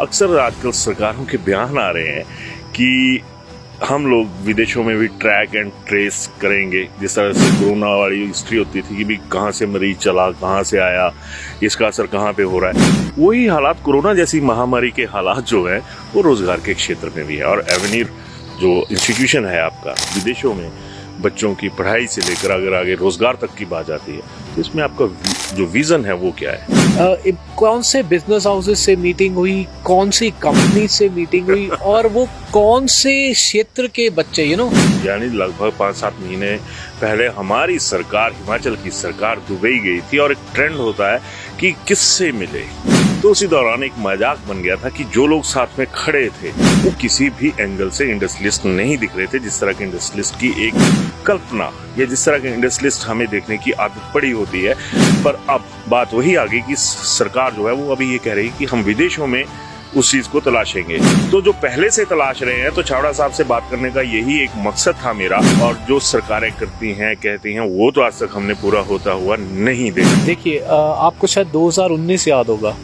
अक्सर आजकल सरकारों के बयान आ रहे हैं कि हम लोग विदेशों में भी ट्रैक एंड ट्रेस करेंगे, जिस तरह से कोरोना वाली हिस्ट्री होती थी कि भी कहाँ से मरीज चला, कहाँ से आया, इसका असर कहाँ पे हो रहा है। वही हालात कोरोना जैसी महामारी के हालात जो है वो रोजगार के क्षेत्र में भी है। और एवेन्यूर जो इंस्टीट्यूशन है आपका विदेशों में बच्चों की पढ़ाई से लेकर अगर आगे रोजगार तक की बात आती है तो इसमें आपका जो विजन है वो क्या है? कौन से बिजनेस हाउसेस से मीटिंग हुई, कौन सी कंपनी से मीटिंग हुई और वो कौन से क्षेत्र के बच्चे यानी लगभग 5-7 महीने पहले हमारी सरकार, हिमाचल की सरकार दुबई गई थी और एक ट्रेंड होता है कि किससे मिले, तो उसी दौरान एक मजाक बन गया था कि जो लोग साथ में खड़े थे वो किसी भी एंगल से इंडस्ट्रियलिस्ट नहीं दिख रहे थे। जिस तरह के इंडस्ट्रियलिस्ट की एक कल्पना या जिस तरह के इंडस्ट्रियलिस्ट हमें देखने की आदत पड़ी होती है, पर अब बात वही आ गई कि सरकार जो है वो अभी ये कह रही है कि हम विदेशों में उस चीज को तलाशेंगे। तो जो पहले से तलाश रहे हैं, तो छावड़ा साहब से बात करने का यही एक मकसद था मेरा। और जो सरकारें करती हैं, कहती हैं, वो तो आज तक हमने पूरा होता हुआ नहीं देखा। देखिए, आपको शायद 2019 याद होगा,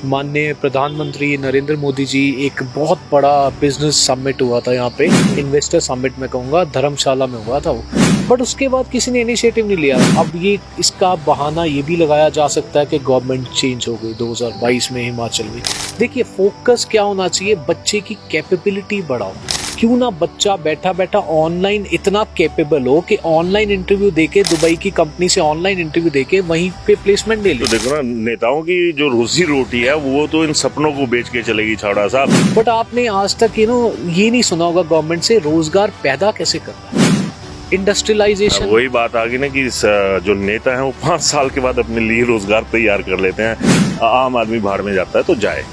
माननीय प्रधानमंत्री नरेंद्र मोदी जी, एक बहुत बड़ा बिजनेस समिट हुआ था यहाँ पे, इन्वेस्टर समिट में कहूँगा, धर्मशाला में हुआ था वो। बट उसके बाद किसी ने इनिशिएटिव नहीं लिया। अब ये इसका बहाना ये भी लगाया जा सकता है कि गवर्नमेंट चेंज हो गई 2022 में हिमाचल में। देखिए, फोकस क्या होना चाहिए, बच्चे की कैपेबिलिटी बढ़ाओ। क्यों ना बच्चा बैठा बैठा ऑनलाइन इतना कैपेबल हो कि ऑनलाइन इंटरव्यू देके, दुबई की कंपनी से ऑनलाइन इंटरव्यू देके वहीं पे प्लेसमेंट ले ले। तो देखो ना, नेताओं की जो रोजी रोटी है वो तो इन सपनों को बेच के चलेगी छावड़ा साहब। बट आपने आज तक ये नहीं सुना होगा गवर्नमेंट से रोजगार पैदा कैसे करना है, इंडस्ट्रियलाइजेशन। वही बात आ गई ना कि जो नेता है वो 5 साल के बाद अपने लिए रोजगार तैयार कर लेते हैं। आम आदमी बाहर में जाता है तो जाए।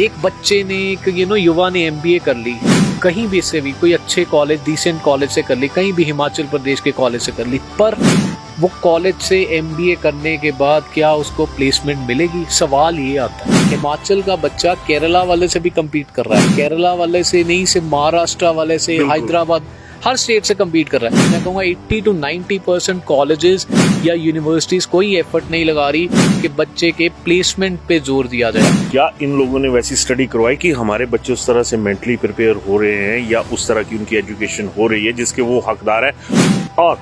एक बच्चे ने, युवा ने MBA कर ली, कहीं भी से भी, कोई अच्छे कॉलेज, डिसेंट कॉलेज से कर ली, कहीं भी हिमाचल प्रदेश के कॉलेज से कर ली, पर वो कॉलेज से MBA करने के बाद क्या उसको प्लेसमेंट मिलेगी? सवाल ये आता है। हिमाचल का बच्चा केरला वाले से भी कम्पीट कर रहा है, केरला वाले से नहीं, सिर्फ महाराष्ट्र वाले से, हैदराबाद, हर स्टेट से कम्पीट कर रहा है। मैं कहूँगा 80 to 90% कॉलेजेस या यूनिवर्सिटीज कोई एफर्ट नहीं लगा रही कि बच्चे के प्लेसमेंट पे जोर दिया जाए। क्या इन लोगों ने वैसी स्टडी करवाई कि हमारे बच्चे उस तरह से मेंटली प्रिपेयर हो रहे हैं या उस तरह की उनकी एजुकेशन हो रही है जिसके वो हकदार है, और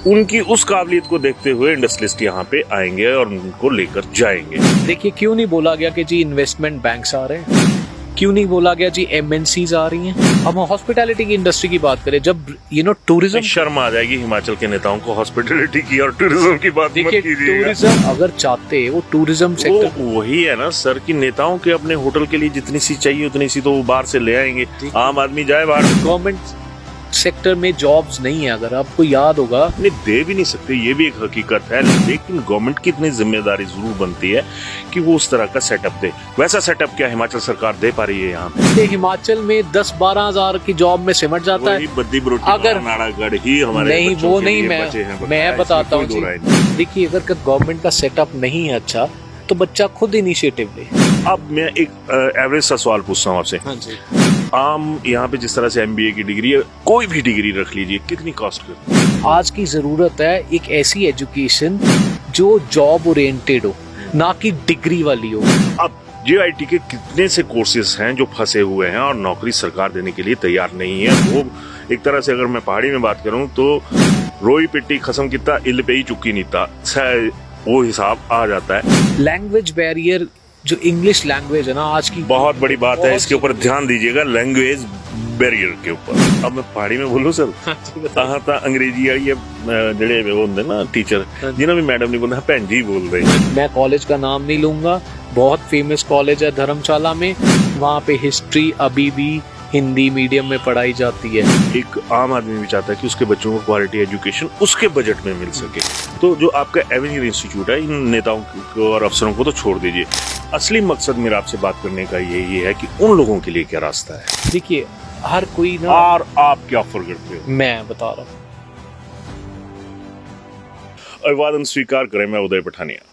उनकी उस काबिलियत को देखते हुए इंडस्ट्रियलिस्ट यहाँ पे आएंगे और उनको लेकर जाएंगे? देखिए, क्यों नहीं बोला गया कि जी इन्वेस्टमेंट बैंक्स आ रहे हैं, क्यों नहीं बोला गया जी MNCs आ रही हैं। हम हॉस्पिटैलिटी की इंडस्ट्री की बात करें, जब टूरिज्म, शर्म आ जाएगी हिमाचल के नेताओं को हॉस्पिटैलिटी की और टूरिज्म की बात मत कीजिएगा। टूरिज्म अगर चाहते वो टूरिज्म सेक्टर, वही है ना सर कि नेताओं के अपने होटल के लिए जितनी सी चाहिए उतनी सी तो वो बाहर से ले आएंगे। आम आदमी जाए बाहर। गवर्नमेंट सेक्टर में जॉब्स नहीं है, अगर आपको याद होगा। नहीं, दे भी नहीं सकते, ये भी एक हकीकत है, लेकिन गवर्नमेंट की इतनी जिम्मेदारी जरूर बनती है कि वो उस तरह का सेटअप दे। वैसा सेटअप क्या हिमाचल सरकार दे पा रही है यहाँ पे? हिमाचल में 10-12 हजार की जॉब में सिमट जाता है। बद्दी बरोटी, अगर नाड़ागढ़ ही हमारे नहीं, वो नहीं, मैं बताता हूँ। देखिए, अगर गवर्नमेंट का सेटअप नहीं है अच्छा, तो बच्चा खुद इनिशिएटिव ले। अब मैं एक एवरेज सा सवाल पूछता हूँ आपसे। हाँ जी। आम यहाँ पे जिस तरह से MBA की डिग्री है, कोई भी डिग्री रख लीजिए, कितनी कॉस्ट करती है? आज की जरूरत है एक ऐसी एजुकेशन जो जॉब ओरिएंटेड हो, ना कि डिग्री वाली हो। अब JIT के कितने से कोर्सेज हैं जो फंसे हुए हैं और नौकरी सरकार देने के लिए तैयार नहीं है। वो एक तरह से अगर मैं पहाड़ी में बात करूं तो रोई पिट्टी खसम कितना इल पे ही चुकी नहीं था, वो हिसाब आ जाता है। लैंग्वेज बैरियर, जो इंग्लिश लैंग्वेज है ना आज की, बहुत बड़ी बात है, इसके ऊपर ध्यान दीजिएगा, लैंग्वेज बैरियर के ऊपर। अब मैं पहाड़ी में बोलूं सर, कहाँ था अंग्रेजी ये जड़े वो होंगे ना टीचर, जिन्हें भी मैडम नहीं बोलना, भैन जी बोल रहे हैं। मैं कॉलेज का नाम नहीं लूंगा, बहुत फेमस कॉलेज है धर्मशाला में, वहाँ पे हिस्ट्री अभी भी हिंदी मीडियम में पढ़ाई जाती है। एक आम आदमी भी चाहता है कि उसके बच्चों को क्वालिटी एजुकेशन उसके बजट में मिल सके। तो जो आपका एवेन्यूर इंस्टीट्यूट है, इन नेताओं को और अफसरों को तो छोड़ दीजिए, असली मकसद मेरा आपसे बात करने का यही है कि उन लोगों के लिए क्या रास्ता है। देखिए, हर कोई ना, और आप क्या ऑफर करते हो? मैं बता रहा हूँ। अभिवादन स्वीकार करें, मैं उदय पठानिया।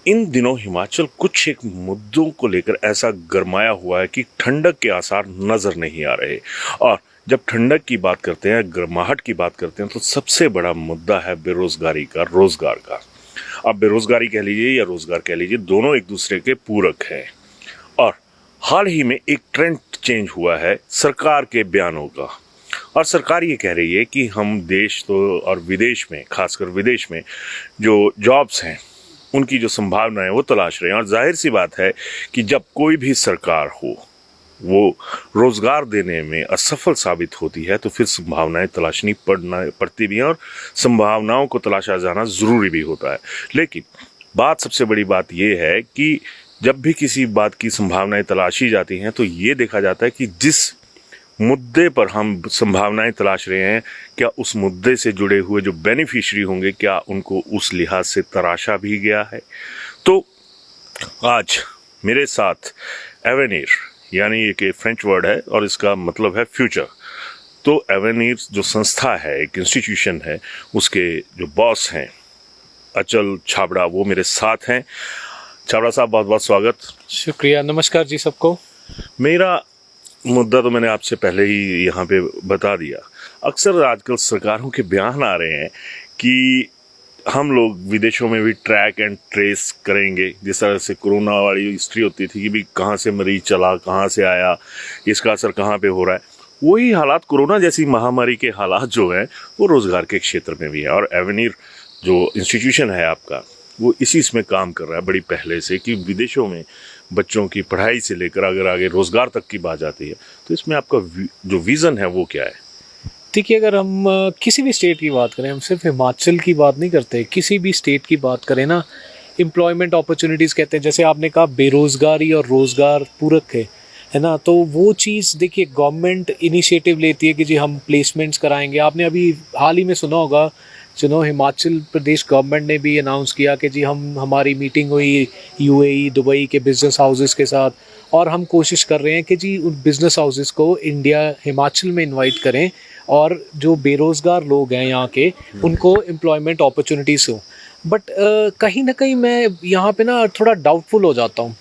इन दिनों हिमाचल कुछ एक मुद्दों को लेकर ऐसा गरमाया हुआ है कि ठंडक के आसार नजर नहीं आ रहे। और जब ठंडक की बात करते हैं, गर्माहट की बात करते हैं, तो सबसे बड़ा मुद्दा है बेरोजगारी का, रोजगार का। अब बेरोजगारी कह लीजिए या रोजगार कह लीजिए, दोनों एक दूसरे के पूरक हैं। और हाल ही में एक ट्रेंड चेंज हुआ है सरकार के बयानों का, और सरकार ये कह रही है कि हम देश तो और विदेश में, खासकर विदेश में जो जॉब्स हैं उनकी जो संभावना है वो तलाश रहे हैं। और जाहिर सी बात है कि जब कोई भी सरकार हो वो रोजगार देने में असफल साबित होती है तो फिर संभावनाएं तलाशनी पड़ती भी हैं और संभावनाओं को तलाशा जाना ज़रूरी भी होता है। लेकिन सबसे बड़ी बात यह है कि जब भी किसी बात की संभावनाएं तलाशी जाती हैं तो ये देखा जाता है कि जिस मुद्दे पर हम संभावनाएं तलाश रहे हैं, क्या उस मुद्दे से जुड़े हुए जो बेनिफिशियरी होंगे क्या उनको उस लिहाज से तराशा भी गया है। तो आज मेरे साथ एवेनिर, यानी एक फ्रेंच वर्ड है और इसका मतलब है फ्यूचर, तो एवेनिर जो संस्था है, एक इंस्टीट्यूशन है, उसके जो बॉस हैं अचल छाबड़ा, वो मेरे साथ हैं। छाबड़ा साहब, बहुत बहुत स्वागत। शुक्रिया, नमस्कार जी सबको। मेरा मुद्दा तो मैंने आपसे पहले ही यहाँ पे बता दिया। अक्सर आजकल सरकारों के बयान आ रहे हैं कि हम लोग विदेशों में भी ट्रैक एंड ट्रेस करेंगे, जिस तरह से कोरोना वाली हिस्ट्री होती थी कि भी कहाँ से मरीज चला, कहाँ से आया, इसका असर कहाँ पे हो रहा है, वही हालात कोरोना जैसी महामारी के हालात जो हैं वो रोज़गार के क्षेत्र में भी है। और एवेनिर जो इंस्टीट्यूशन है आपका, वो इसी इसमें काम कर रहा है बड़ी पहले से कि विदेशों में बच्चों की पढ़ाई से लेकर अगर आगे रोज़गार तक की बात आती है तो इसमें आपका जो विज़न है वो क्या है? देखिए, अगर हम किसी भी स्टेट की बात करें, हम सिर्फ हिमाचल की बात नहीं करते, किसी भी स्टेट की बात करें ना, एम्प्लॉयमेंट अपॉर्चुनिटीज़ कहते हैं, जैसे आपने कहा बेरोज़गारी और रोज़गार पूरक है ना, तो वो चीज़ देखिए गवर्नमेंट इनिशिएटिव लेती है कि जी हम प्लेसमेंट्स कराएंगे। आपने अभी हाल ही में सुना होगा, हिमाचल प्रदेश गवर्नमेंट ने भी अनाउंस किया कि जी हमारी मीटिंग हुई यूएई, दुबई के बिज़नेस हाउसेस के साथ, और हम कोशिश कर रहे हैं कि जी उन बिज़नेस हाउसेस को इंडिया, हिमाचल में इनवाइट करें और जो बेरोज़गार लोग हैं यहाँ के उनको एम्प्लॉयमेंट अपॉर्चुनिटीज़ हो। बट कहीं ना कहीं मैं यहाँ पे ना थोड़ा डाउटफुल हो जाता हूँ।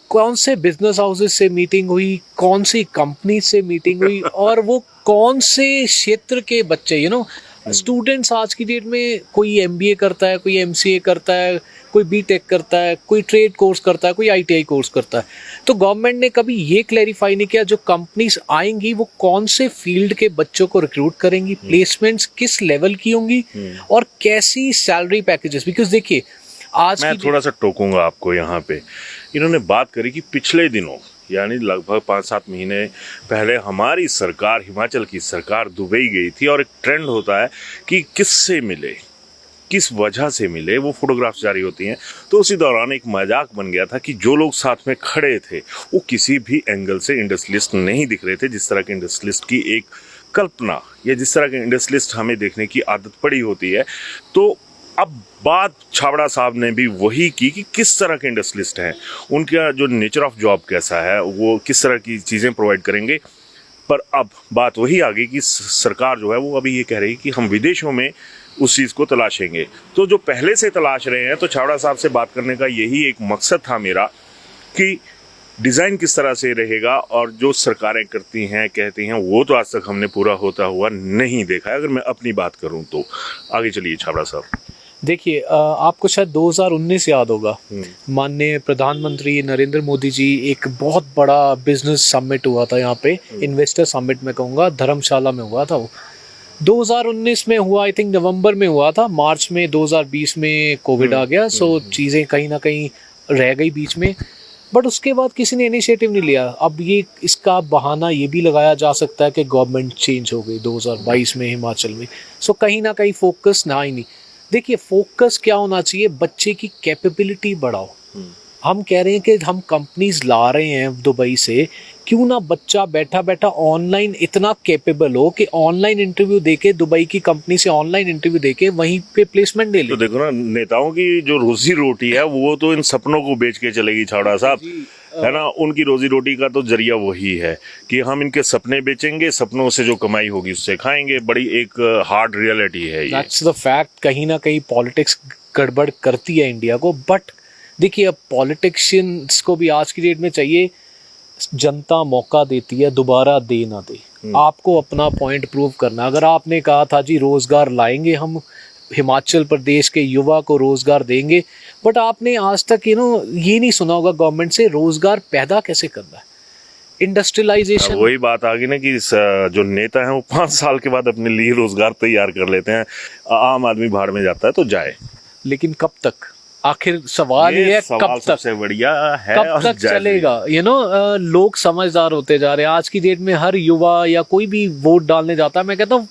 कौन से बिजनेस हाउसेस से मीटिंग हुई, कौन सी कंपनी से मीटिंग हुई, और वो कौन से क्षेत्र के बच्चे, स्टूडेंट्स आज की डेट में कोई एमबीए करता है, कोई एमसीए करता है, कोई बीटेक करता है, कोई ट्रेड कोर्स करता है, कोई आईटीआई कोर्स करता है। तो गवर्नमेंट ने कभी ये क्लैरिफाई नहीं किया जो कंपनीज आएंगी वो कौन से फील्ड के बच्चों को रिक्रूट करेंगी, प्लेसमेंट्स किस लेवल की होंगी और कैसी सैलरी पैकेजेस। बिकॉज देखिए आज मैं थोड़ा सा टोकूंगा आपको यहाँ पे। इन्होंने बात करी कि पिछले दिनों, यानी लगभग 5-7 महीने पहले हमारी सरकार, हिमाचल की सरकार दुबई गई थी, और एक ट्रेंड होता है कि किससे मिले, किस वजह से मिले, वो फोटोग्राफ्स जारी होती हैं। तो उसी दौरान एक मजाक बन गया था कि जो लोग साथ में खड़े थे वो किसी भी एंगल से इंडस्ट्रियलिस्ट नहीं दिख रहे थे, जिस तरह के इंडस्ट्रियलिस्ट की एक कल्पना या जिस तरह के इंडस्ट्रियलिस्ट हमें देखने की आदत पड़ी होती है। तो अब बात छाबड़ा साहब ने भी वही की कि किस तरह के इंडस्ट्रियलिस्ट हैं, उनका जो नेचर ऑफ जॉब कैसा है, वो किस तरह की चीज़ें प्रोवाइड करेंगे। पर अब बात वही आ गई कि सरकार जो है वो अभी ये कह रही है कि हम विदेशों में उस चीज़ को तलाशेंगे। तो जो पहले से तलाश रहे हैं, तो छाबड़ा साहब से बात करने का यही एक मकसद था मेरा कि डिज़ाइन किस तरह से रहेगा, और जो सरकारें करती हैं, कहती हैं, वो तो आज तक हमने पूरा होता हुआ नहीं देखा है, अगर मैं अपनी बात करूं तो। आगे चलिए छाबड़ा साहब। देखिए, आपको शायद 2019 याद होगा, माननीय प्रधानमंत्री नरेंद्र मोदी जी, एक बहुत बड़ा बिजनेस समिट हुआ था यहाँ पे, इन्वेस्टर समिट मैं कहूँगा, धर्मशाला में हुआ था। वो 2019 में हुआ, आई थिंक नवंबर में हुआ था। मार्च में 2020 में कोविड आ गया, सो चीज़ें कहीं ना कहीं रह गई बीच में। बट उसके बाद किसी ने इनिशिएटिव नहीं लिया। अब ये इसका बहाना ये भी लगाया जा सकता है कि गवर्नमेंट चेंज हो गई 2022 में हिमाचल में, सो कहीं ना कहीं फोकस ना ही नहीं। देखिए, फोकस क्या होना चाहिए, बच्चे की कैपेबिलिटी बढ़ाओ। हम कह रहे हैं कि हम कंपनीज ला रहे हैं दुबई से, क्यों ना बच्चा बैठा बैठा ऑनलाइन इतना कैपेबल हो कि ऑनलाइन इंटरव्यू देके, दुबई की कंपनी से ऑनलाइन इंटरव्यू देके वहीं पे प्लेसमेंट ले ले। तो देखो ना, नेताओं की जो रोजी रोटी है वो तो इन सपनों को बेच के चलेगी छाबड़ा साहब, है ना। उनकी रोजी रोटी का तो जरिया वही है कि हम इनके सपने बेचेंगे, सपनों से जो कमाई होगी उससे खाएंगे। बड़ी एक हार्ड रियलिटी है ये। That's the fact. कहीं ना कहीं पॉलिटिक्स गड़बड़ करती है इंडिया को। बट देखिए, अब पॉलिटिशियंस को भी आज की डेट में चाहिए, जनता मौका देती है, दोबारा दे ना दे। आपको अपना पॉइंट प्रूव करना। अगर आपने कहा था जी रोजगार लाएंगे हम हिमाचल प्रदेश के युवा को रोजगार देंगे। बट आपने आज तक ये नहीं सुना होगा गवर्नमेंट से रोजगार पैदा कैसे करना है, इंडस्ट्रियलाइजेशन। वही बात आ गई ना कि जो नेता हैं वो 5 साल के बाद अपने लिए रोजगार तैयार कर लेते हैं, आम आदमी भाड़ में जाता है तो जाए। लेकिन कब तक, आखिर सवाल ये है कब तक, सबसे बढ़िया है कब और तक जायज भी। चलेगा। लोग समझदार होते जा रहे हैं। आज की डेट में हर युवा या कोई भी वोट डालने जाता है, मैं कहता हूँ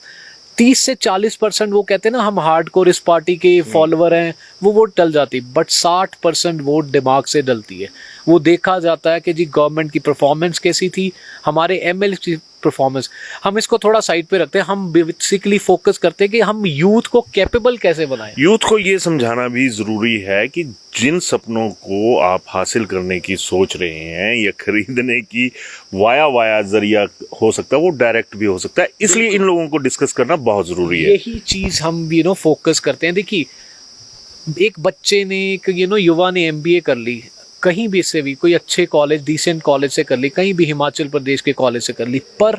30 से 40% वो कहते हैं ना हम हार्डकोर इस पार्टी के फॉलोअर हैं, वो वोट डल जाती, बट 60% वोट दिमाग से डलती है। वो देखा जाता है कि जी गवर्नमेंट की परफॉर्मेंस कैसी थी, हमारे एमएलए की परफॉर्मेंस। हम इसको थोड़ा साइड पे रखते हैं, हम बेसिकली फोकस करते हैं कि हम यूथ को कैपेबल कैसे बनाएं। यूथ को ये समझाना भी जरूरी है कि जिन सपनों को आप हासिल करने की सोच रहे हैं या खरीदने की वाया जरिया हो सकता है, वो डायरेक्ट भी हो सकता है, इसलिए इन लोगों को डिस्कस करना बहुत जरूरी है। यही चीज हम फोकस करते हैं। देखिए, एक बच्चे ने युवा ने एमबीए कर ली, कहीं भी से भी कोई अच्छे कॉलेज, डिसेंट कॉलेज से कर ली, कहीं भी हिमाचल प्रदेश के कॉलेज से कर ली, पर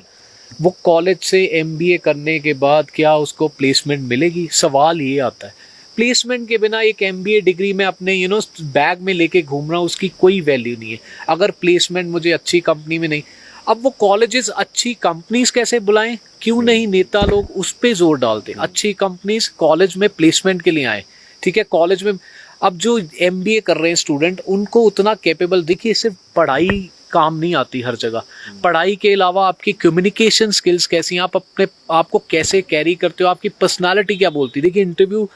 वो कॉलेज से एमबीए करने के बाद क्या उसको प्लेसमेंट मिलेगी? सवाल ये आता है। प्लेसमेंट के बिना एक एमबीए डिग्री में अपने बैग में लेके घूम रहा हूँ, उसकी कोई वैल्यू नहीं है अगर प्लेसमेंट मुझे अच्छी कंपनी में नहीं। अब वो कॉलेजेस अच्छी कंपनीज कैसे बुलाएं? क्यों नहीं नेता लोग उस पर जोर डालते? अच्छी कंपनीज कॉलेज में प्लेसमेंट के लिए आए, ठीक है। कॉलेज में अब जो एमबीए कर रहे हैं स्टूडेंट, उनको उतना कैपेबल, देखिए सिर्फ पढ़ाई काम नहीं आती हर जगह। पढ़ाई के अलावा आपकी कम्युनिकेशन स्किल्स कैसी हैं, आप अपने आप को कैसे कैरी करते हो, आपकी पर्सनालिटी क्या बोलती है। देखिए इंटरव्यू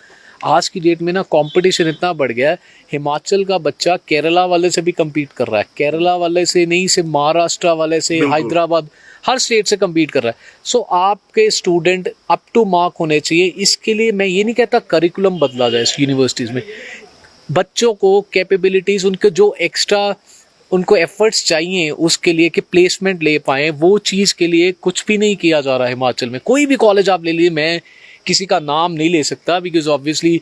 आज की डेट में ना कंपटीशन इतना बढ़ गया है, हिमाचल का बच्चा केरला वाले से भी कम्पीट कर रहा है, केरला वाले से नहीं, सिर्फ महाराष्ट्र वाले से, हैदराबाद, हर स्टेट से कम्पीट कर रहा है। सो आपके स्टूडेंट अप टू मार्क होने चाहिए। इसके लिए मैं ये नहीं कहता करिकुलम बदला जाए यूनिवर्सिटीज़ में, बच्चों को कैपेबिलिटीज़, उनके जो एक्स्ट्रा उनको एफर्ट्स चाहिए उसके लिए कि प्लेसमेंट ले पाएँ, वो चीज़ के लिए कुछ भी नहीं किया जा रहा है हिमाचल में। कोई भी कॉलेज आप ले लीजिए, मैं किसी का नाम नहीं ले सकता बिकॉज ऑब्वियसली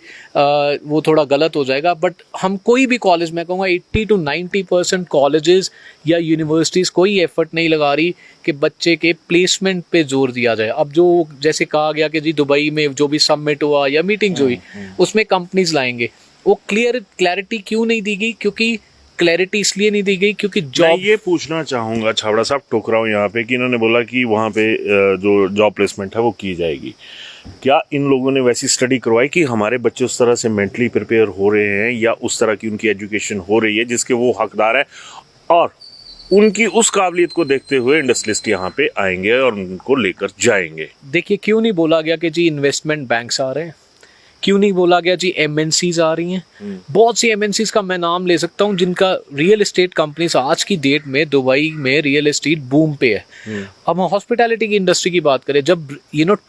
वो थोड़ा गलत हो जाएगा, बट हम कोई भी कॉलेज, मैं कहूँगा 80 to 90% कॉलेजेस या यूनिवर्सिटीज़ कोई एफर्ट नहीं लगा रही कि बच्चे के प्लेसमेंट पे जोर दिया जाए। अब जो जैसे कहा गया कि जी दुबई में जो भी समिट हुआ या मीटिंग्स हुई उसमें कंपनीज लाएंगे, वो क्लैरिटी क्यों नहीं दी गई? क्योंकि क्लैरिटी इसलिए नहीं दी गई क्योंकि जॉब। ये पूछना चाहूंगा छाबड़ा साहब, टोक रहा हूँ यहाँ पे, कि इन्होंने बोला कि वहाँ पे जो जॉब प्लेसमेंट है वो की जाएगी। क्या इन लोगों ने वैसी स्टडी करवाई कि हमारे बच्चे उस तरह से मेंटली प्रिपेयर हो रहे हैं या उस तरह की उनकी एजुकेशन हो रही है जिसके वो हकदार है, और उनकी उस काबिलियत को देखते हुए इंडस्ट्रियलिस्ट यहाँ पे आएंगे और उनको लेकर जाएंगे? देखिए, क्यों नहीं बोला गया कि जी इन्वेस्टमेंट बैंक्स आ रहे हैं? क्यों नहीं बोला गया जी एमएनसीज आ रही हैं? बहुत सी एमएनसीज का मैं नाम ले सकता हूं जिनका रियल एस्टेट कंपनीज आज की डेट में दुबई में रियल एस्टेट बूम पे है। अब हॉस्पिटैलिटी की इंडस्ट्री की बात करें, जब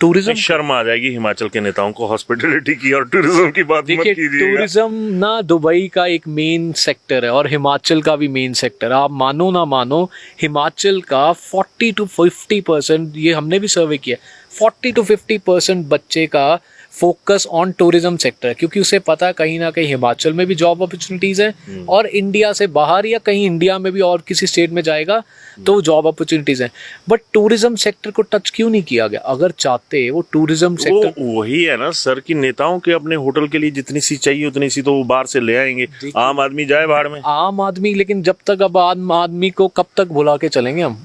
टूरिज्म, शर्म आ जाएगी हिमाचल के नेताओं को हॉस्पिटैलिटी की और टूरिज्म की बात मत कीजिएगा। टूरिज्म ना दुबई का एक मेन सेक्टर है और हिमाचल का भी मेन सेक्टर है। आप मानो ना मानो, हिमाचल का 40 to 50%, ये हमने भी सर्वे किया, 40 to 50% बच्चे का फोकस ऑन टूरिज्म सेक्टर है, क्योंकि उसे पता है कहीं ना कहीं हिमाचल में भी जॉब अपॉर्चुनिटीज हैं और इंडिया से बाहर या कहीं इंडिया में भी और किसी स्टेट में जाएगा तो जॉब अपॉर्चुनिटीज हैं। बट टूरिज्म सेक्टर को टच क्यों नहीं किया गया? अगर चाहते वो टूरिज्म सेक्टर, वही है ना सर कि नेताओं के अपने होटल के लिए जितनी सी चाहिए उतनी सी तो वो बाहर से ले आएंगे, आम आदमी जाए बाहर में। आम आदमी, लेकिन जब तक अब आम आदमी को कब तक भुला के चलेंगे हम?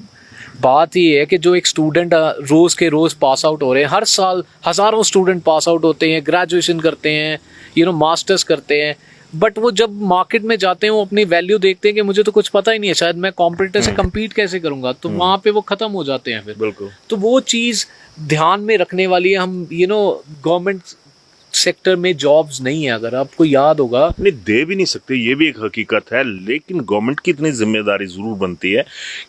बात ये है कि जो एक स्टूडेंट रोज के रोज पास आउट हो रहे हैं, हर साल हजारों स्टूडेंट पास आउट होते हैं, ग्रेजुएशन करते हैं, मास्टर्स करते हैं, बट वो जब मार्केट में जाते हैं वो अपनी वैल्यू देखते हैं कि मुझे तो कुछ पता ही नहीं है, शायद मैं कॉम्पिटिटर से कम्पीट कैसे करूंगा, तो वहाँ पे वो खत्म हो जाते हैं फिर। बिल्कुल। तो वो चीज़ ध्यान में रखने वाली है। हम गवर्नमेंट सेक्टर में जॉब्स नहीं है, अगर आपको याद होगा, नहीं दे भी नहीं सकते, ये भी एक हकीकत है, लेकिन गवर्नमेंट की इतनी जिम्मेदारी जरूर बनती है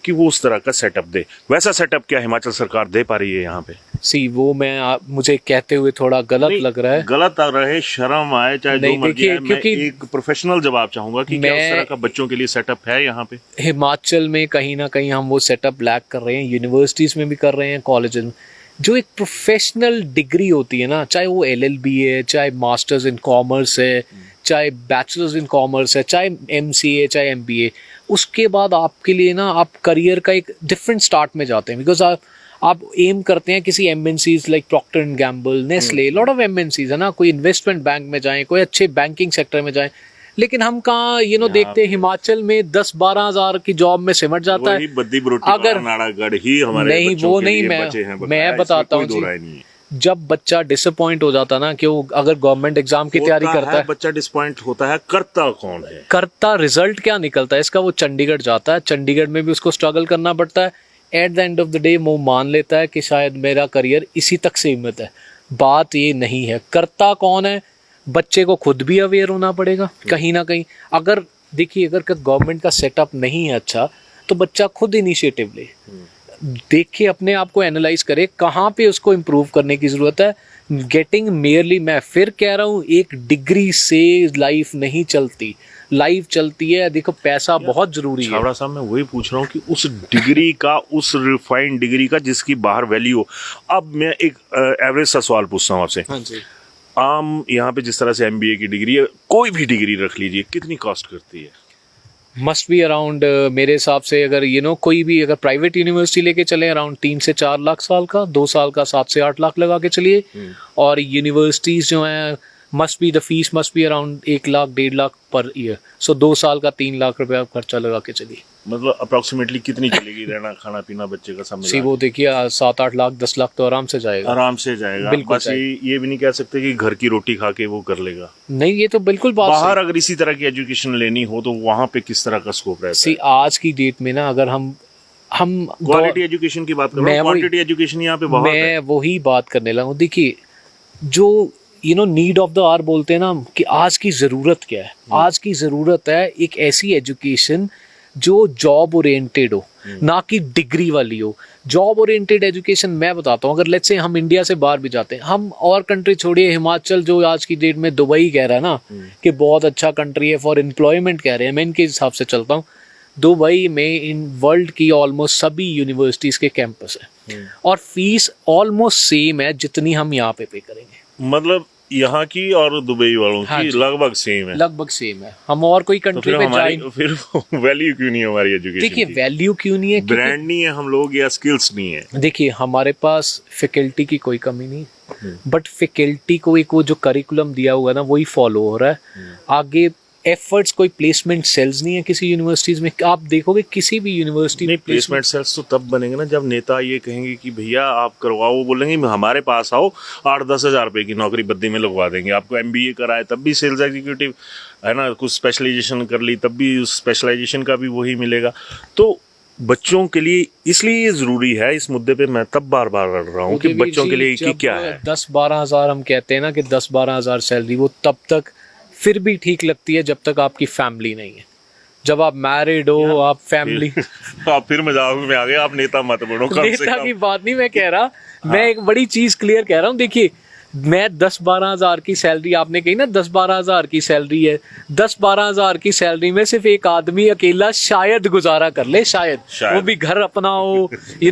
कि वो उस तरह का सेटअप दे। वैसा सेटअप क्या हिमाचल सरकार दे पा रही है यहाँ पे? वो मुझे कहते हुए थोड़ा गलत लग रहा है। गलत आ रहे, शर्म आए, चाहे जो मर्जी आए, मैं एक प्रोफेशनल जवाब चाहूंगा कि क्या उस तरह का बच्चों के लिए सेटअप है यहाँ पे? हिमाचल में कहीं ना कहीं हम वो सेटअप लैक कर रहे हैं, यूनिवर्सिटीज में भी कर रहे हैं, कॉलेज में। जो एक प्रोफेशनल डिग्री होती है ना, चाहे वो LLB है, चाहे मास्टर्स इन कॉमर्स है, चाहे बैचलर्स इन कॉमर्स है, चाहे MCA, चाहे MBA, उसके बाद आपके लिए ना आप करियर का एक डिफरेंट स्टार्ट में जाते हैं, बिकॉज आप एम करते हैं किसी MNCs like Procter and Gamble, Nestle, lot of MNCs है ना, कोई इन्वेस्टमेंट बैंक में जाएं, कोई अच्छे बैंकिंग सेक्टर में जाएं, लेकिन हम कहाँ देखते हैं हिमाचल में 10-12 हज़ार की जॉब में सिमट जाता है। अगर नाड़ागढ़ ही हमारे नहीं, वो नहीं, मैं बताता हूँ जी, जब बच्चा डिसअपॉइंट हो जाता ना कि वो अगर गवर्नमेंट एग्जाम की तैयारी करता है, बच्चा डिसअपॉइंट होता है, करता कौन है, करता रिजल्ट क्या निकलता है इसका, वो चंडीगढ़ जाता है, चंडीगढ़ में भी उसको स्ट्रगल करना पड़ता है, at the end of the day वो मान लेता है कि शायद मेरा करियर इसी तक सीमित है। बात ये नहीं है, करता कौन है, बच्चे को खुद भी अवेयर होना पड़ेगा कहीं ना कहीं। अगर देखिए, अगर गवर्नमेंट का सेटअप नहीं है अच्छा, तो बच्चा खुद इनिशिएटिव ले, देख के अपने आप को एनालाइज करे कहाँ पे उसको इम्प्रूव करने की ज़रूरत है। गेटिंग मेयरली, मैं फिर कह रहा हूँ, एक डिग्री से लाइफ नहीं चलती, लाइफ चलती है। देखो, पैसा बहुत जरूरी है। छाबड़ा साहब, मैं वही पूछ रहा हूँ कि उस डिग्री का, उस रिफाइंड डिग्री का जिसकी बाहर वैल्यू हो। अब मैं एक एवरेज सा सवाल पूछता हूँ आपसे। हाँ जी। आम यहाँ पे जिस तरह से MBA की डिग्री है, कोई भी डिग्री रख लीजिए, कितनी कॉस्ट करती है? मस्ट बी अराउंड, मेरे हिसाब से अगर कोई भी अगर प्राइवेट यूनिवर्सिटी लेके चले, अराउंड 3 से 4 लाख साल का, 2 साल का 7 से 8 लाख लगा के चलिए। और यूनिवर्सिटीज जो हैं, must be the fees must be around 1 lakh 1.5 lakh per year. सो 2 साल का 3 लाख रुपया खर्चा लगा के चलिए। मतलब अप्रोक्सीमेटली कितनी चलेगी रहना खाना पीना बच्चे का सब मिला? वो देखिए 7-8 लाख 10 लाख तो आराम से जाएगा। आराम से जाएगा, बिल्कुल। बस ये भी नहीं कह सकते कि घर की रोटी खा के वो कर लेगा। नहीं, ये तो बिल्कुल बात बाहर अगर इसी तरह की एजुकेशन लेनी हो तो वहाँ पे किस तरह का स्कोप रहता है? आज की डेट में ना, अगर हम क्वालिटी एजुकेशन की बात कर रहा हूं, क्वांटिटी एजुकेशन यहाँ पे बहुत है। मैं वही बात करने लगा हूँ। देखिए, जो नीड ऑफ द आवर बोलते हैं ना, कि आज की ज़रूरत क्या है, आज की ज़रूरत है एक ऐसी एजुकेशन जो जॉब ओरिएंटेड हो, ना कि डिग्री वाली हो। जॉब ओरिएंटेड एजुकेशन, मैं बताता हूँ, अगर लेट्स से हम इंडिया से बाहर भी जाते हैं, हम और कंट्री छोड़िए, हिमाचल जो आज की डेट में दुबई कह रहा है ना कि बहुत अच्छा कंट्री है फॉर एम्प्लॉयमेंट कह रहे हैं, मैं इनके हिसाब से चलता हूँ। दुबई में इन वर्ल्ड की ऑलमोस्ट सभी यूनिवर्सिटीज़ के कैंपस है, और फीस ऑलमोस्ट सेम है जितनी हम यहाँ पे करेंगे। मतलब यहाँ की और दुबई वालों की लगभग सेम है, लगभग सेम है। हम और कोई कंट्री में जाए, फिर वैल्यू क्यों नहीं है हमारी एजुकेशन? देखिए, वैल्यू क्यों नहीं है, ब्रांड नहीं है हम लोग, या स्किल्स नहीं है? देखिए, हमारे पास फैकल्टी की कोई कमी नहीं, बट फैकल्टी को एक वो जो करिकुलम दिया हुआ है ना, वही फॉलो हो रहा है। आगे एफर्ट्स, कोई प्लेसमेंट सेल्स नहीं है किसी यूनिवर्सिटीज में। आप देखोगे किसी भी यूनिवर्सिटी में प्लेसमेंट सेल्स तो तब बनेंगे ना जब नेता ये कहेंगे कि भैया आप करवाओ, वो बोलेंगे हमारे पास आओ, 8-10 हज़ार रुपए की नौकरी बद्दी में लगवा देंगे आपको। MBA कराए तब भी सेल्स एग्जीक्यूटिव है ना, कुछ स्पेशलाइजेशन कर ली तब भी उस स्पेशलाइजेशन का भी वही मिलेगा। तो बच्चों के लिए इसलिए ये जरूरी है, इस मुद्दे पे मैं तब बार बार कर रहा हूँ कि बच्चों के लिए कि क्या है। 10-12 हज़ार हम कहते हैं ना कि 10-12 हज़ार सैलरी, वो तब तक फिर भी ठीक लगती है जब तक आपकी फैमिली नहीं है। जब आप मैरिड हो, आप फैमिली आप फिर मजाक में आ गए, आप नेता मत बनो। नेता की बात नहीं मैं कह रहा, मैं एक बड़ी चीज क्लियर कह रहा हूँ। देखिए, मैं 10-12 हज़ार की सैलरी, आपने कही ना 10-12 हज़ार की सैलरी है, 10-12 हज़ार की सैलरी में सिर्फ एक आदमी अकेला शायद गुजारा कर ले, शायद वो भी घर अपना हो,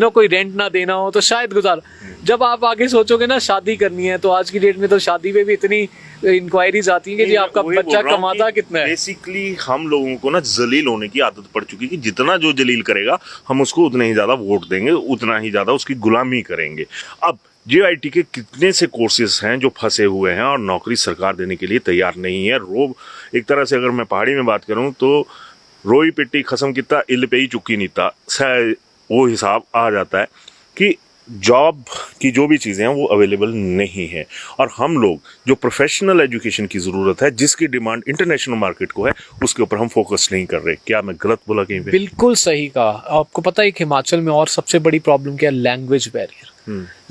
कोई रेंट ना देना हो, तो शायद गुजारा। जब आप आगे सोचोगे ना शादी करनी है, तो आज की डेट में तो शादी में भी इतनी इंक्वायरीज आती है कि जी आपका बच्चा कमाता कितना है। बेसिकली हम लोगों को ना जलील होने की आदत पड़ चुकी है कि जितना जो जलील करेगा हम उसको उतना ही ज्यादा वोट देंगे, उतना ही ज्यादा उसकी गुलामी करेंगे। अब JIT के कितने से कोर्सेज हैं जो फंसे हुए हैं और नौकरी सरकार देने के लिए तैयार नहीं है। एक तरह से अगर मैं पहाड़ी में बात करूं तो रोई पिट्टी खसम किता इल पे ही चुक्की नीता, वो हिसाब आ जाता है कि जॉब की जो भी चीज़ें हैं वो अवेलेबल नहीं है। और हम लोग जो प्रोफेशनल एजुकेशन की ज़रूरत है, जिसकी डिमांड इंटरनेशनल मार्केट को है, उसके ऊपर हम फोकस नहीं कर रहे। क्या मैं गलत बोला कहीं पे? बिल्कुल सही कहा। आपको पता है कि हिमाचल में और सबसे बड़ी प्रॉब्लम क्या है? Language barrier.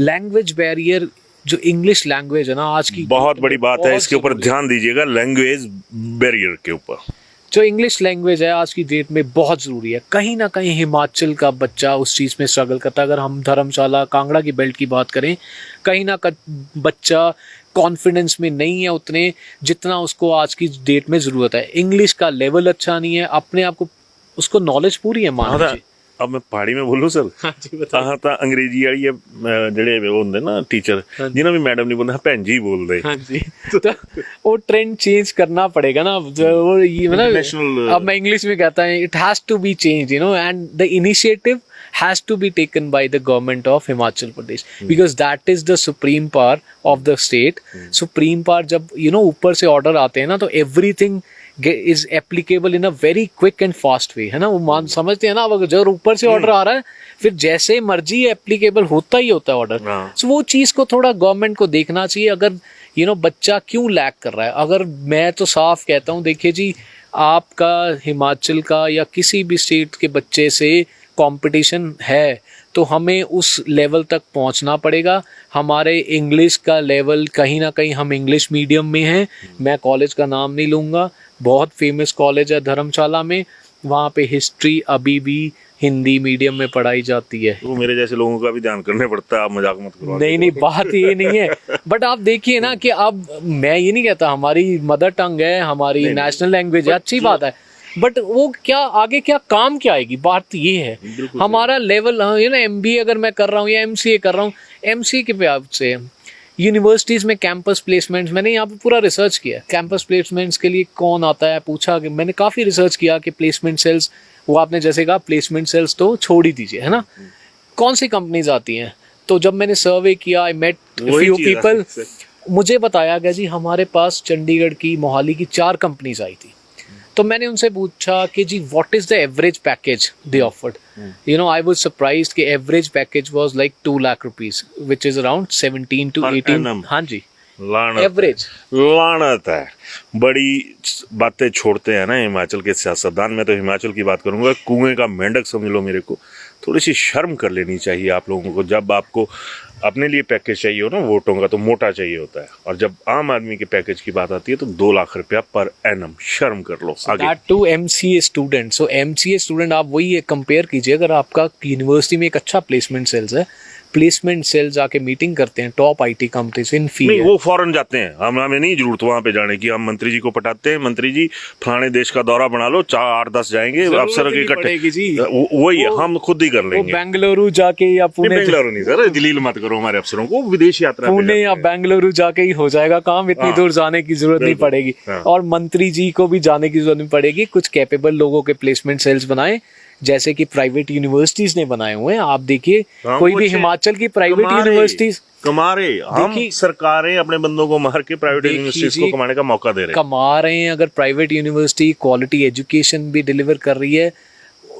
लैंग्वेज बैरियर, जो इंग्लिश लैंग्वेज है ना, आज की बहुत बड़ी बात है, इसके ऊपर ध्यान दीजिएगा, लैंग्वेज बैरियर के ऊपर। जो इंग्लिश लैंग्वेज है आज की डेट में बहुत ज़रूरी है। कहीं ना कहीं हिमाचल का बच्चा उस चीज़ में स्ट्रगल करता है। अगर हम धर्मशाला कांगड़ा की बेल्ट की बात करें, कहीं ना बच्चा कॉन्फिडेंस में नहीं है उतने जितना उसको आज की डेट में ज़रूरत है। इंग्लिश का लेवल अच्छा नहीं है, अपने आप को, उसको नॉलेज पूरी है मान लीजिए। अब मैं पहाड़ी में बोलूं सर, हाँ जी बताइए। हाँ ਤਾਂ ਅੰਗਰੇਜ਼ੀ ਵਾਲੀ ਜਿਹੜੇ ਉਹ ਹੁੰਦੇ ਨਾ ਟੀਚਰ ਜਿਨ੍ਹਾਂ ਵੀ ਮੈਡਮ ਨਹੀਂ बोलते ਭੈਣ जी बोलते। हाँ जी तो वो ट्रेंड चेंज करना पड़ेगा ना, वो ये मतलब अब मैं इंग्लिश में कहता हूँ it has to be change, you know, and the initiative has to be taken by the government of Himachal Pradesh because that is the supreme power of the state. Supreme power जब ऊपर से order आते हैं ना तो everything is applicable in a very quick and fast way, है ना, वो समझते हैं ना, अगर जब ऊपर से ऑर्डर आ रहा है फिर जैसे मर्जी एप्लीकेबल होता ही होता है ऑर्डर। सो वो चीज को थोड़ा गवर्नमेंट को देखना चाहिए। अगर बच्चा क्यों लैग कर रहा है, अगर मैं तो साफ कहता हूँ, देखिए जी, आपका हिमाचल का या किसी भी स्टेट के बच्चे से कंपटीशन है तो हमें उस लेवल तक पहुंचना पड़ेगा। हमारे इंग्लिश का लेवल कहीं ना कहीं, हम इंग्लिश मीडियम में हैं, मैं कॉलेज का नाम नहीं लूँगा, बहुत फेमस कॉलेज है धर्मशाला में, वहाँ पे हिस्ट्री अभी भी हिंदी मीडियम में पढ़ाई जाती है। वो मेरे जैसे लोगों का भी ध्यान करने पड़ता है, आप मजाक मत करो। नहीं बात ये नहीं है, बट आप देखिए ना कि अब मैं ये नहीं कहता हमारी मदर टंग है, हमारी नेशनल लैंग्वेज है, अच्छी बात है, बट वो क्या आगे क्या काम क्या आएगी, बात ये है। हमारा लेवल MBA अगर मैं कर रहा हूँ या MCA कर रहा हूँ, MCA के बाद से यूनिवर्सिटीज में कैंपस प्लेसमेंट्स, मैंने यहाँ पे पूरा रिसर्च किया कैंपस प्लेसमेंट्स के लिए कौन आता है, पूछा कि मैंने काफ़ी रिसर्च किया कि प्लेसमेंट सेल्स, वो आपने जैसे कहा प्लेसमेंट सेल्स तो छोड़ ही दीजिए, है ना, कौन सी कंपनीज आती हैं। तो जब मैंने सर्वे किया, आई मेट फ्यू पीपल, मुझे बताया गया जी हमारे पास चंडीगढ़ की, मोहाली की 4 कंपनीज आई थी। तो मैंने उनसे पूछा कि जी what is the average package they offered, I was surprised कि average package was like 2 lakh rupees which is around 17 to 18। हाँ जी, एवरेज लानत है। बड़ी बातें छोड़ते हैं ना हिमाचल के सियासतदान। मैं तो हिमाचल की बात करूंगा, कुएं का मेंढक समझ लो मेरे को। थोड़ी सी शर्म कर लेनी चाहिए आप लोगों को। जब आपको अपने लिए पैकेज चाहिए हो ना वोटों का, तो मोटा चाहिए होता है, और जब आम आदमी के पैकेज की बात आती है तो 2 लाख रुपया पर एनम। शर्म कर लो। आगे that to MCA student. So MCA student आप वही कंपेयर कीजिए, अगर आपका यूनिवर्सिटी में एक अच्छा प्लेसमेंट सेल्स है, प्लेसमेंट सेल जाके मीटिंग करते हैं टॉप IT कंपनीज इन फी, नहीं वो फॉरेन जाते हैं, हमें नहीं जरूरत वहां पे जाने की। हम मंत्री जी को पटाते हैं, मंत्री जी फलाने देश का दौरा बना लो, 4-8-10 जाएंगे अफसर के इकट्ठे, वही है, हम खुद ही कर लेंगे। बेंगलुरु जाके या पुणे, बेंगलुरु नहीं सर, जलील मत करो हमारे अफसरों को, विदेश यात्रा पुणे या बेंगलुरु जाके ही हो जाएगा काम, इतनी दूर जाने की जरूरत नहीं पड़ेगी। और मंत्री जी को भी जाने की जरूरत नहीं पड़ेगी। कुछ कैपेबल लोगों के प्लेसमेंट सेल्स बनाए, जैसे कि प्राइवेट यूनिवर्सिटीज ने बनाए हुए हैं। आप देखिए कोई भी हिमाचल की प्राइवेट यूनिवर्सिटीज कमा रहे, हम सरकारें अपने बंदों को मार के प्राइवेट यूनिवर्सिटीज को कमाने का मौका दे रहे हैं, कमा रहे हैं। अगर प्राइवेट यूनिवर्सिटी क्वालिटी एजुकेशन भी डिलीवर कर रही है,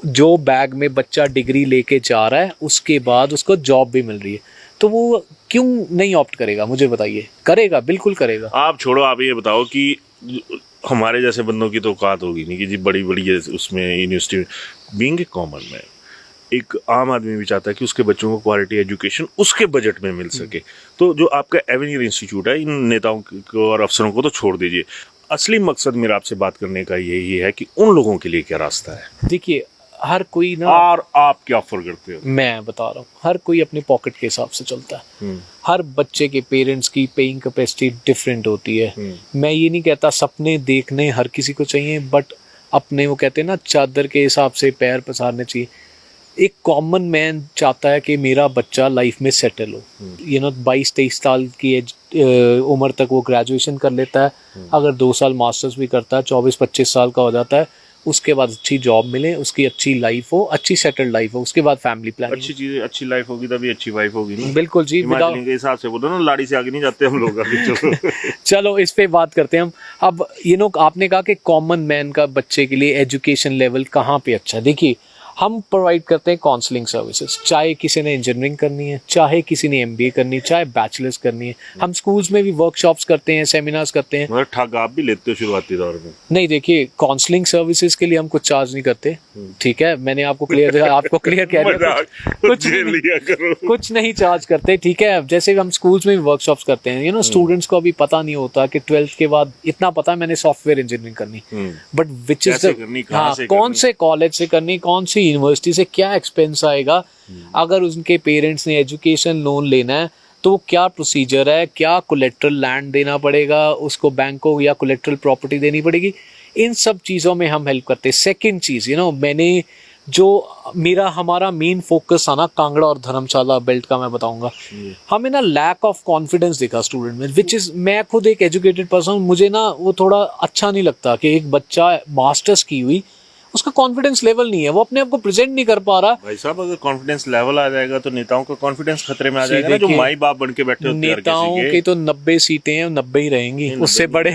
जो बैग में बच्चा डिग्री लेके जा रहा है उसके बाद उसको जॉब भी मिल रही है, तो वो क्यों नहीं ऑप्ट करेगा, मुझे बताइए। करेगा, बिल्कुल करेगा। आप छोड़ो, आप ये बताओ कि हमारे जैसे बंदों की तो औकात होगी नहीं कि जी बड़ी बड़ी उसमें यूनिवर्सिटी में बीइंग ए कॉमन मैन, एक आम आदमी भी चाहता है कि उसके बच्चों को क्वालिटी एजुकेशन उसके बजट में मिल सके। तो जो आपका एवेन्यूर इंस्टीट्यूट है, इन नेताओं को और अफसरों को तो छोड़ दीजिए। असली मकसद मेरा आपसे बात करने का यही है कि उन लोगों के लिए क्या रास्ता है। देखिए हर कोई ना, और आप क्या ऑफर करते हो, मैं बता रहा हूँ, हर कोई अपने पॉकेट के हिसाब से चलता है। हर बच्चे के पेरेंट्स की पेइंग कैपेसिटी डिफरेंट होती है। मैं ये नहीं कहता सपने देखने हर किसी को चाहिए, बट अपने वो कहते हैं ना चादर के हिसाब से पैर पसारने चाहिए। एक कॉमन मैन चाहता है कि मेरा बच्चा लाइफ में सेटल हो, 22-23 साल की उम्र तक वो ग्रेजुएशन कर लेता है, अगर 2 साल मास्टर्स भी करता है, 24-25 साल का हो जाता है, उसके बाद अच्छी जॉब मिले, उसकी अच्छी लाइफ हो, अच्छी सेटल्ड लाइफ हो, उसके बाद फैमिली प्लानिंग। अच्छी चीजें, अच्छी लाइफ होगी तभी अच्छी वाइफ होगी ना। बिल्कुल जी, के हिसाब से बोलो ना, लाड़ी से आगे नहीं जाते हम लोग अभी। चलो इस पे बात करते हैं हम। अब आपने कहा कि कॉमन मैन का बच्चे के लिए एजुकेशन लेवल कहाँ पे अच्छा है। देखिए हम प्रोवाइड करते हैं काउंसलिंग सर्विसेज, चाहे किसी ने इंजीनियरिंग करनी है, चाहे किसी ने MBA करनी है, चाहे बैचलर्स करनी है। हम स्कूल्स में भी वर्कशॉप्स करते हैं, सेमिनार्स करते हैं। मगर ठग आप भी लेते हो शुरुआती दौर में? नहीं, देखिए काउंसलिंग सर्विसेज के लिए हम कुछ चार्ज नहीं करते, ठीक है, मैंने आपको क्लियर कह दिया, कुछ नहीं चार्ज करते, ठीक है। जैसे हम स्कूल्स में भी वर्कशॉप्स करते हैं, स्टूडेंट्स को अभी पता नहीं होता कि 12th के बाद इतना पता है मैंने सॉफ्टवेयर इंजीनियरिंग करनी, बट विच इज कौन से कॉलेज से करनी, कौन सी यूनिवर्सिटी से, क्या एक्सपेंस आएगा, अगर उनके पेरेंट्स ने एजुकेशन लोन लेना है तो क्या प्रोसीजर है, क्या कोलेट्रल लैंड देना पड़ेगा उसको बैंक को, या कोलेट्रल प्रॉपर्टी देनी पड़ेगी, इन सब चीज़ों में हम हेल्प करते हैं। सेकंड चीज़ मैंने जो हमारा मेन फोकस था ना कांगड़ा और धर्मशाला बेल्ट का, मैं बताऊंगा हमें ना लैक ऑफ कॉन्फिडेंस दिखा स्टूडेंट में, विच इज, मैं खुद एक एजुकेटेड पर्सन, मुझे ना वो थोड़ा अच्छा नहीं लगता कि एक बच्चा मास्टर्स की हुई उसका कॉन्फिडेंस लेवल नहीं है, वो अपने आप को प्रेजेंट नहीं कर पा रहा। भाई साहब, अगर कॉन्फिडेंस लेवल आ जाएगा तो नेताओं का कॉन्फिडेंस खतरे में आ जाएगा ना, जो माई बाप बन के बैठे होते हैं। नेताओं की तो 90 सीटें हैं, 90 ही रहेंगी, उससे बड़े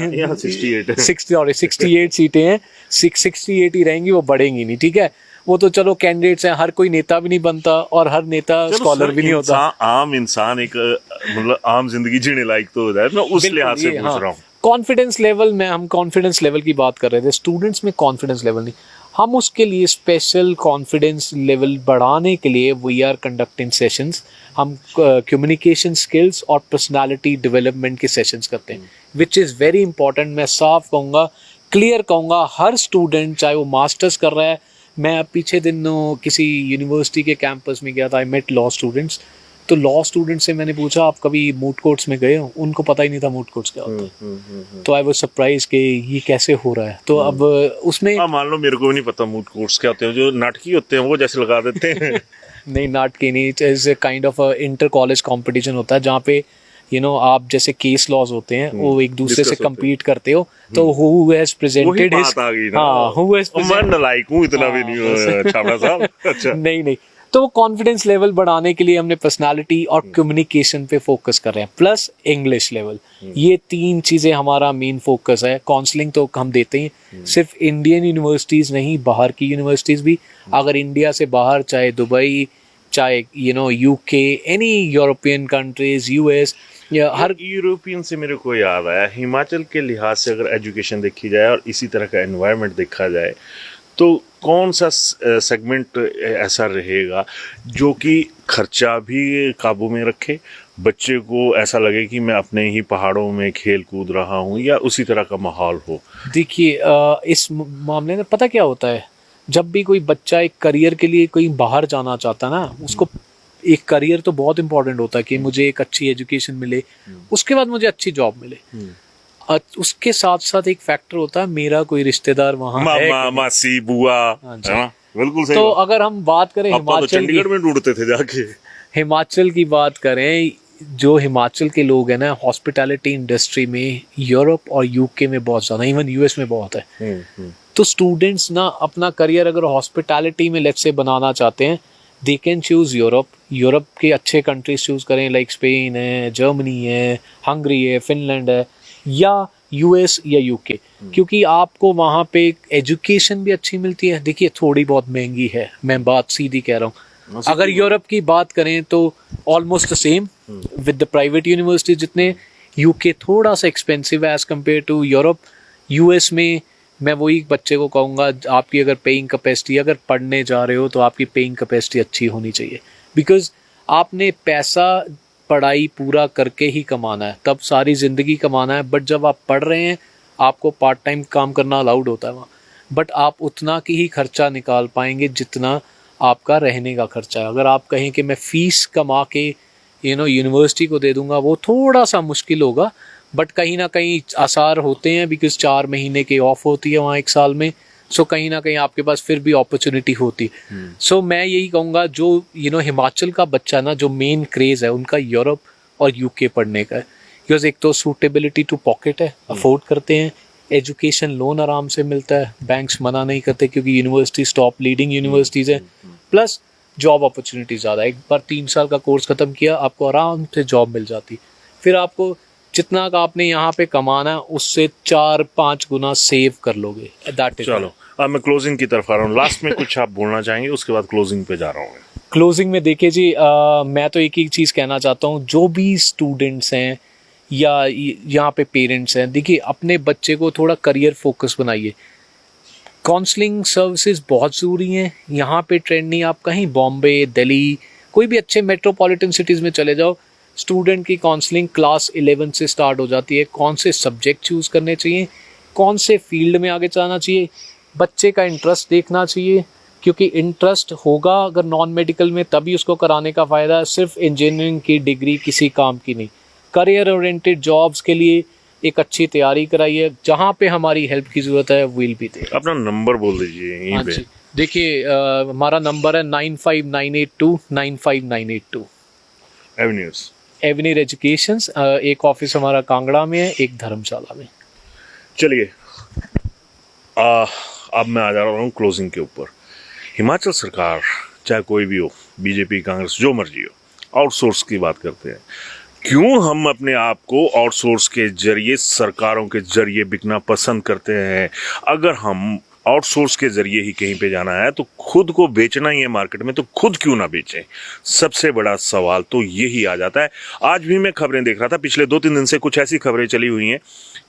68 सीटें हैं, 68 ही रहेंगी, वो बढ़ेंगी नहीं। ठीक है, वो तो चलो कैंडिडेट्स हैं, हर कोई नेता भी नहीं बनता और हर नेता स्कॉलर भी नहीं होता। आम इंसान एक मतलब आम जिंदगी जीने लायक तो हो जाए, मैं उस लिहाज से पूछ रहा हूँ। कॉन्फिडेंस लेवल में, हम कॉन्फिडेंस लेवल की बात कर रहे थे, स्टूडेंट्स में कॉन्फिडेंस लेवल नहीं, हम उसके लिए स्पेशल कॉन्फिडेंस लेवल बढ़ाने के लिए वी आर कंडक्टिंग सेशंस। हम कम्युनिकेशन स्किल्स और पर्सनालिटी डेवलपमेंट के सेशंस करते हैं, विच इज़ वेरी इंपॉर्टेंट। मैं साफ कहूँगा, क्लियर कहूँगा, हर स्टूडेंट चाहे वो मास्टर्स कर रहा है, मैं पीछे दिनों किसी यूनिवर्सिटी के कैंपस में गया था, आई मेट लॉ स्टूडेंट्स, तो लॉ स्टूडेंट से मैंने पूछा आप कभी मूट कोर्ट्स में गए हो, उनको पता ही नहीं था मूट कोर्ट्स क्या होता है। तो आई वाज सरप्राइज कि ये कैसे हो रहा है। तो अब उसमें मान लो मेरे को भी नहीं पता मूट कोर्ट्स क्या होते हैं, जो नाटकी होते हैं वो जैसे लगा देते हैं। नहीं, नाटकी नहीं, is kind of inter college competition होता है जहाँ पे आप जैसे केस लॉज होते हैं वो एक दूसरे से compete करते हो, तो who has presented his, हाँ, who has मैं नालायक हूँ, इतना भी नहीं हूँ छाबड़ा साहब। अच्छा, नहीं, तो वो कॉन्फिडेंस लेवल बढ़ाने के लिए हमने पर्सनालिटी और कम्युनिकेशन पे फोकस कर रहे हैं, प्लस इंग्लिश लेवल। ये 3 चीज़ें हमारा मेन फोकस है। काउंसलिंग तो हम देते हैं, सिर्फ इंडियन यूनिवर्सिटीज़ नहीं, बाहर की यूनिवर्सिटीज़ भी। अगर इंडिया से बाहर, चाहे दुबई, चाहे UK, any European countries, US, या हर यूरोपियन से मेरे को याद आया, हिमाचल के लिहाज से अगर एजुकेशन देखी जाए और इसी तरह का एनवायरनमेंट देखा जाए, तो कौन सा सेगमेंट ऐसा रहेगा जो कि खर्चा भी काबू में रखे, बच्चे को ऐसा लगे कि मैं अपने ही पहाड़ों में खेल कूद रहा हूँ, या उसी तरह का माहौल हो? देखिए, इस मामले में पता क्या होता है, जब भी कोई बच्चा एक करियर के लिए कोई बाहर जाना चाहता है ना, उसको एक करियर तो बहुत इंपॉर्टेंट होता है कि मुझे एक अच्छी एजुकेशन मिले, उसके बाद मुझे अच्छी जॉब मिले। उसके साथ साथ एक फैक्टर होता है मेरा कोई रिश्तेदार वहाँ है, मासी, बुआ। बिल्कुल सही। तो अगर हम बात करें हिमाचल, चंडीगढ़ में ढूंढते थे जाके, हिमाचल की बात करें, जो हिमाचल के लोग हैं ना, हॉस्पिटैलिटी इंडस्ट्री में यूरोप और यूके में बहुत ज़्यादा, इवन यूएस में बहुत है। तो स्टूडेंट्स ना अपना करियर अगर हॉस्पिटैलिटी में लेट्स से बनाना चाहते हैं, दे कैन चूज़ यूरोप के अच्छे कंट्रीज चूज़ करें, लाइक स्पेन है, जर्मनी है, हंगरी है, फिनलैंड है, या यूएस या यूके, क्योंकि आपको वहाँ पे एजुकेशन भी अच्छी मिलती है। देखिए, थोड़ी बहुत महंगी है, मैं बात सीधी कह रहा हूँ। अगर यूरोप की बात करें तो almost the same with the private university, जितने यूके थोड़ा सा एक्सपेंसिव है as compare to Europe. US में मैं वही बच्चे को कहूँगा, आपकी अगर पेइंग कैपेसिटी, अगर पढ़ने जा रहे हो तो आपकी पेइंग कैपेसिटी अच्छी होनी चाहिए, बिकॉज आपने पैसा पढ़ाई पूरा करके ही कमाना है, तब सारी ज़िंदगी कमाना है। बट जब आप पढ़ रहे हैं, आपको पार्ट टाइम काम करना अलाउड होता है वहाँ, बट आप उतना की ही खर्चा निकाल पाएंगे जितना आपका रहने का खर्चा है। अगर आप कहें कि मैं फ़ीस कमा के यूनिवर्सिटी को दे दूंगा, वो थोड़ा सा मुश्किल होगा, बट कहीं ना कहीं आसार होते हैं, बिकॉज 4 महीने की ऑफ होती है वहाँ 1 साल में। सो कहीं ना कहीं आपके पास फिर भी अपॉर्चुनिटी होती। सो मैं यही कहूँगा, जो हिमाचल का बच्चा ना, जो मेन क्रेज़ है उनका यूरोप और यूके पढ़ने का है, बिकॉज एक तो सूटेबिलिटी टू पॉकेट है, अफोर्ड करते हैं, एजुकेशन लोन आराम से मिलता है, बैंक्स मना नहीं करते क्योंकि यूनिवर्सिटी टॉप लीडिंग यूनिवर्सिटीज़ हैं, प्लस जॉब अपॉर्चुनिटी ज़्यादा है। एक बार 3 साल का कोर्स ख़त्म किया, आपको आराम से जॉब मिल जाती, फिर आपको जितना का आपने यहाँ पे कमाना है उससे 4-5 गुना सेव कर लोगे। That is. चलो, अब मैं क्लोजिंग की तरफ आ रहा हूँ। लास्ट में कुछ आप बोलना चाहेंगे, उसके बाद क्लोजिंग पे जा रहा हूँ। क्लोजिंग में देखिए जी, मैं तो एक ही चीज़ कहना चाहता हूँ, जो भी स्टूडेंट्स हैं या यहाँ पे पेरेंट्स हैं, देखिए अपने बच्चे को थोड़ा करियर फोकस बनाइए। काउंसलिंग सर्विसेज बहुत ज़रूरी हैं यहाँ पे। ट्रेंड नहीं, आप कहीं बॉम्बे, दिल्ली, कोई भी अच्छे मेट्रोपॉलिटन सिटीज़ में चले जाओ, स्टूडेंट की काउंसलिंग क्लास 11 से स्टार्ट हो जाती है। कौन से सब्जेक्ट चूज़ करने चाहिए, कौन से फील्ड में आगे जाना चाहिए, बच्चे का इंटरेस्ट देखना चाहिए, क्योंकि इंटरेस्ट होगा अगर नॉन मेडिकल में तभी उसको कराने का फ़ायदा है। सिर्फ इंजीनियरिंग की डिग्री किसी काम की नहीं। करियर ओरिएंटेड जॉब्स के लिए एक अच्छी तैयारी कराइए, जहाँ पे हमारी हेल्प की ज़रूरत है विल बी देयर। अपना नंबर बोल दीजिए यहीं पे। देखिए हमारा नंबर है 9598295982। एवेन्यूज। एवेन्यूर एजुकेशंस, एक ऑफिस हमारा कांगड़ा में है, एक धर्मशाला में। चलिए अब मैं आ जा रहा हूँ क्लोजिंग के ऊपर। हिमाचल सरकार चाहे कोई भी हो, बीजेपी कांग्रेस जो मर्जी हो, आउटसोर्स की बात करते हैं। क्यों हम अपने आप को आउटसोर्स के जरिए, सरकारों के जरिए बिकना पसंद करते हैं? अगर हम आउटसोर्स के जरिए ही कहीं पे जाना है तो खुद को बेचना ही है मार्केट में, तो खुद क्यों ना बेचें? सबसे बड़ा सवाल तो यही आ जाता है। आज भी मैं खबरें देख रहा था, पिछले 2-3 दिन से कुछ ऐसी खबरें चली हुई हैं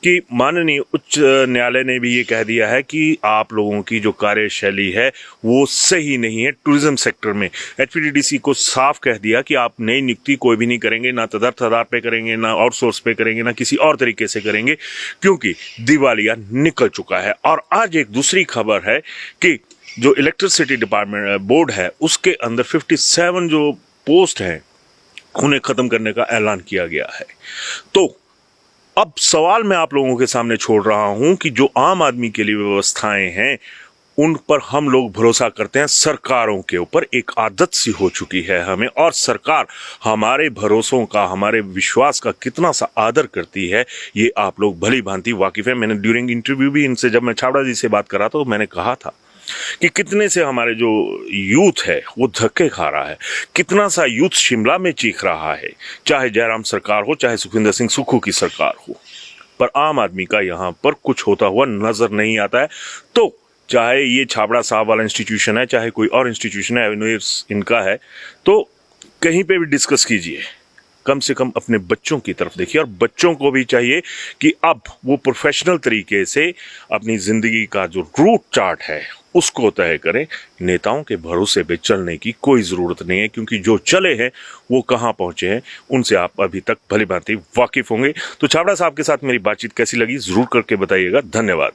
कि माननीय उच्च न्यायालय ने भी ये कह दिया है कि आप लोगों की जो कार्यशैली है वो सही नहीं है टूरिज्म सेक्टर में। एचपीडीडीसी को साफ कह दिया कि आप नई नियुक्ति कोई भी नहीं करेंगे, ना तदर्थ आधार पे करेंगे, ना आउटसोर्स पे करेंगे, ना किसी और तरीके से करेंगे, क्योंकि दिवालिया निकल चुका है। और आज एक दूसरी खबर है कि जो इलेक्ट्रिसिटी डिपार्टमेंट बोर्ड है उसके अंदर 57 जो पोस्ट हैं उन्हें खत्म करने का ऐलान किया गया है। तो अब सवाल मैं आप लोगों के सामने छोड़ रहा हूं कि जो आम आदमी के लिए व्यवस्थाएं हैं उन पर हम लोग भरोसा करते हैं, सरकारों के ऊपर एक आदत सी हो चुकी है हमें, और सरकार हमारे भरोसों का, हमारे विश्वास का कितना सा आदर करती है ये आप लोग भली भांति वाकिफ है। मैंने ड्यूरिंग इंटरव्यू भी इनसे, जब मैं छाबड़ा जी से बात कर रहा था तो मैंने कहा था कि कितने से हमारे जो यूथ है वो धक्के खा रहा है, कितना सा यूथ शिमला में चीख रहा है, चाहे जयराम सरकार हो, चाहे सुखविंदर सिंह सुक्खू की सरकार हो, पर आम आदमी का यहाँ पर कुछ होता हुआ नजर नहीं आता है। तो चाहे ये छाबड़ा साहब वाला इंस्टीट्यूशन है, चाहे कोई और इंस्टीट्यूशन है, एवेन्यूज इनका है, तो कहीं पे भी डिस्कस कीजिए, कम से कम अपने बच्चों की तरफ देखिए। और बच्चों को भी चाहिए कि अब वो प्रोफेशनल तरीके से अपनी जिंदगी का जो रूट चार्ट है उसको तय करें। नेताओं के भरोसे पे चलने की कोई जरूरत नहीं है, क्योंकि जो चले हैं वो कहां पहुंचे हैं उनसे आप अभी तक भली भांति वाकिफ होंगे। तो छाबड़ा साहब के साथ मेरी बातचीत कैसी लगी जरूर करके बताइएगा। धन्यवाद।